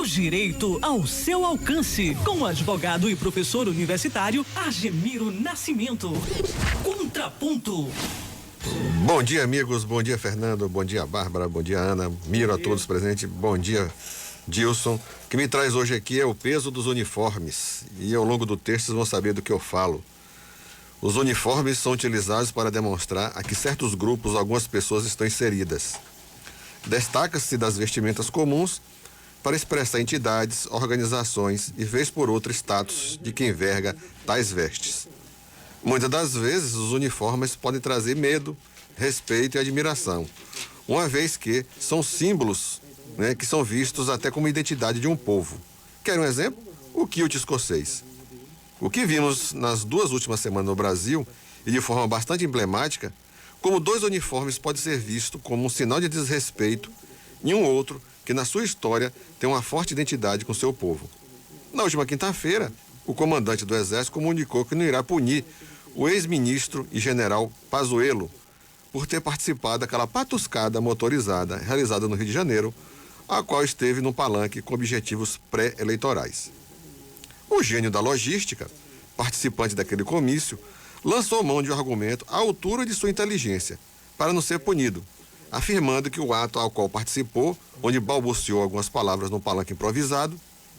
O direito ao seu alcance, com o advogado e professor universitário Argemiro Nascimento. Contraponto. Bom dia, amigos. Bom dia, Fernando. Bom dia, Bárbara. Bom dia, Ana. Miro a todos presentes. Bom dia, Dilson. O que me traz hoje aqui é o peso dos uniformes. E ao longo do texto vocês vão saber do que eu falo. Os uniformes são utilizados para demonstrar a que certos grupos, algumas pessoas estão inseridas. Destaca-se das vestimentas comuns para expressar entidades, organizações e, vez por outra, status de quem verga tais vestes. Muitas das vezes, os uniformes podem trazer medo, respeito e admiração, uma vez que são símbolos, que são vistos até como identidade de um povo. Quer um exemplo? O kilt escocês. O que vimos nas 2 últimas semanas no Brasil, e de forma bastante emblemática, como 2 uniformes pode ser visto como um sinal de desrespeito em um outro que na sua história tem uma forte identidade com seu povo. Na última quinta-feira, o comandante do Exército comunicou que não irá punir o ex-ministro e general Pazuello por ter participado daquela patuscada motorizada realizada no Rio de Janeiro, a qual esteve no palanque com objetivos pré-eleitorais. O gênio da logística, participante daquele comício, lançou mão de um argumento à altura de sua inteligência, para não ser punido, afirmando que o ato ao qual participou, onde balbuciou algumas palavras no palanque improvisado,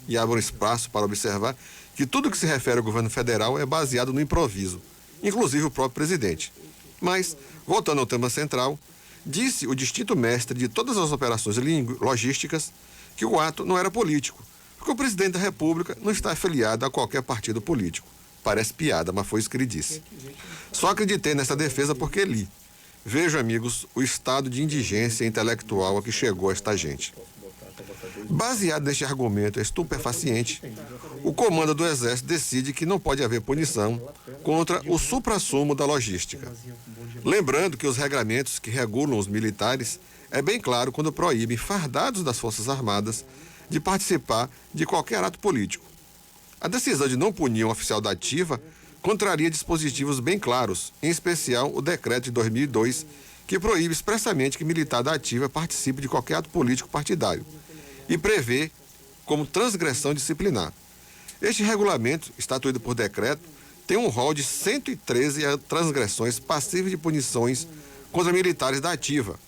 e abre um espaço para observar que tudo que se refere ao governo federal é baseado no improviso, inclusive o próprio presidente. Mas, voltando ao tema central, disse o distinto mestre de todas as operações logísticas que o ato não era político, porque o presidente da República não está afiliado a qualquer partido político. Parece piada, mas foi isso que ele disse. Só acreditei nessa defesa porque li. Vejo, amigos, o estado de indigência intelectual a que chegou esta gente. Baseado neste argumento estupefaciente, o comando do Exército decide que não pode haver punição contra o suprassumo da logística. Lembrando que os regramentos que regulam os militares é bem claro quando proíbem fardados das Forças Armadas de participar de qualquer ato político. A decisão de não punir um oficial da ativa contraria dispositivos bem claros, em especial o decreto de 2002, que proíbe expressamente que militar da ativa participe de qualquer ato político partidário e prevê como transgressão disciplinar. Este regulamento, estatuído por decreto, tem um rol de 113 transgressões passíveis de punições contra militares da ativa.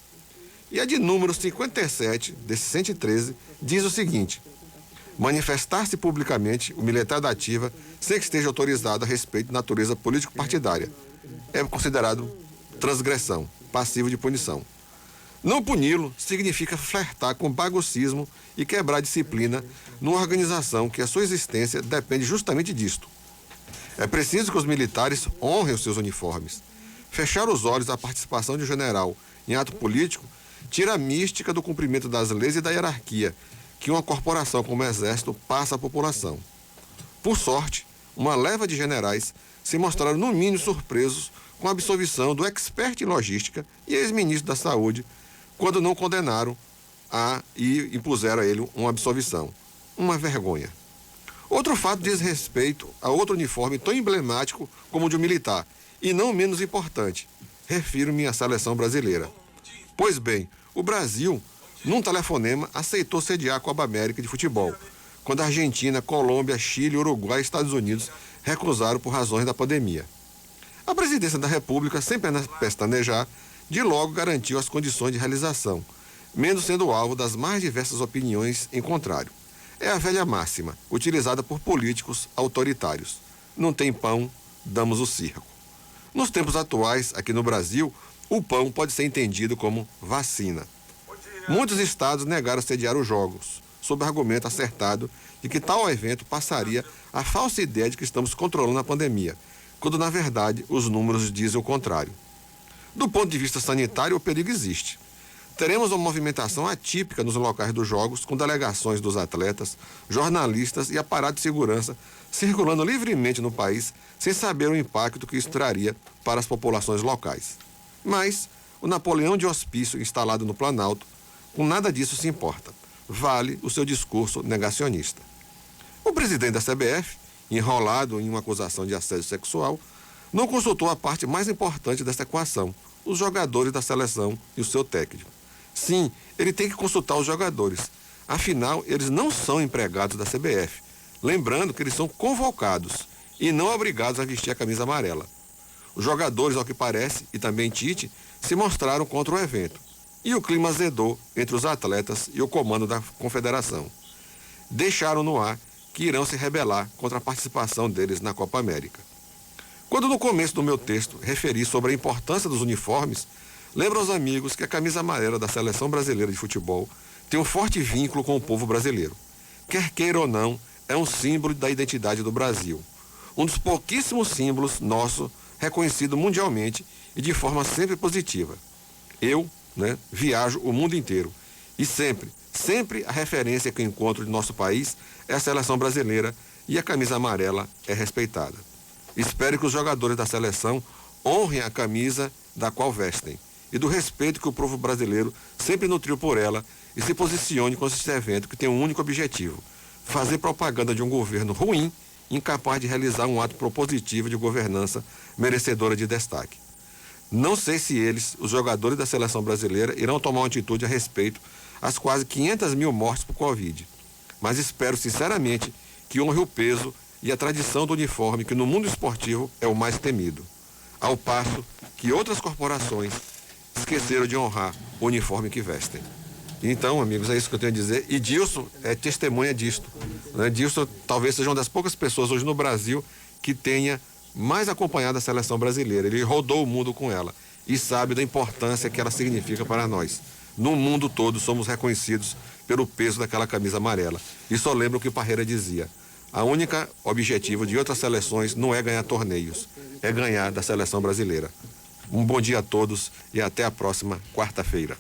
E a de número 57, desses 113, diz o seguinte: manifestar-se publicamente o militar da ativa sem que esteja autorizado a respeito de natureza político-partidária é considerado transgressão, passivo de punição. Não puni-lo significa flertar com baguncismo e quebrar a disciplina numa organização que a sua existência depende justamente disto. É preciso que os militares honrem os seus uniformes. Fechar os olhos à participação de um general em ato político tira a mística do cumprimento das leis e da hierarquia que uma corporação como o Exército passa à população. Por sorte, uma leva de generais se mostraram no mínimo surpresos com a absolvição do expert em logística e ex-ministro da Saúde, quando não condenaram e impuseram a ele uma absolvição. Uma vergonha. Outro fato diz respeito a outro uniforme tão emblemático como o de um militar, e não menos importante. Refiro-me à seleção brasileira. Pois bem, o Brasil, num telefonema, aceitou sediar a Copa América de futebol, quando a Argentina, Colômbia, Chile, Uruguai e Estados Unidos recusaram por razões da pandemia. A presidência da República, sem pestanejar, de logo garantiu as condições de realização, mesmo sendo alvo das mais diversas opiniões em contrário. É a velha máxima, utilizada por políticos autoritários. Não tem pão, damos o circo. Nos tempos atuais, aqui no Brasil, o pão pode ser entendido como vacina. Muitos estados negaram sediar os jogos, sob argumento acertado de que tal evento passaria a falsa ideia de que estamos controlando a pandemia, quando na verdade os números dizem o contrário. Do ponto de vista sanitário, o perigo existe. Teremos uma movimentação atípica nos locais dos jogos, com delegações dos atletas, jornalistas e aparato de segurança circulando livremente no país, sem saber o impacto que isso traria para as populações locais. Mas o Napoleão de Hospício, instalado no Planalto, com nada disso se importa. Vale o seu discurso negacionista. O presidente da CBF, enrolado em uma acusação de assédio sexual, não consultou a parte mais importante dessa equação, os jogadores da seleção e o seu técnico. Sim, ele tem que consultar os jogadores, Afinal, eles não são empregados da CBF. Lembrando que eles são convocados e não obrigados a vestir a camisa amarela. Os jogadores, ao que parece, e também Tite, se mostraram contra o evento. E o clima azedou entre os atletas e o comando da confederação. Deixaram no ar que irão se rebelar contra a participação deles na Copa América. Quando no começo do meu texto referi sobre a importância dos uniformes, lembro aos amigos que a camisa amarela da Seleção Brasileira de Futebol tem um forte vínculo com o povo brasileiro. Quer queira ou não, é um símbolo da identidade do Brasil. Um dos pouquíssimos símbolos nosso reconhecido mundialmente e de forma sempre positiva. Eu, viajo o mundo inteiro e sempre a referência que eu encontro de nosso país é a seleção brasileira e a camisa amarela é respeitada. Espero que os jogadores da seleção honrem a camisa da qual vestem e do respeito que o povo brasileiro sempre nutriu por ela e se posicione com esse evento que tem um único objetivo: fazer propaganda de um governo ruim, incapaz de realizar um ato propositivo de governança merecedora de destaque. Não sei se eles, os jogadores da seleção brasileira, irão tomar uma atitude a respeito às quase 500 mil mortes por Covid, mas espero sinceramente que honre o peso e a tradição do uniforme que no mundo esportivo é o mais temido, ao passo que outras corporações esqueceram de honrar o uniforme que vestem. Então, amigos, é isso que eu tenho a dizer. E Dilson é testemunha disto. Dilson talvez seja uma das poucas pessoas hoje no Brasil que tenha mais acompanhado a seleção brasileira. Ele rodou o mundo com ela e sabe da importância que ela significa para nós. No mundo todo somos reconhecidos pelo peso daquela camisa amarela. E só lembro o que Parreira dizia: a única objetivo de outras seleções não é ganhar torneios, é ganhar da seleção brasileira. Um bom dia a todos e até a próxima quarta-feira.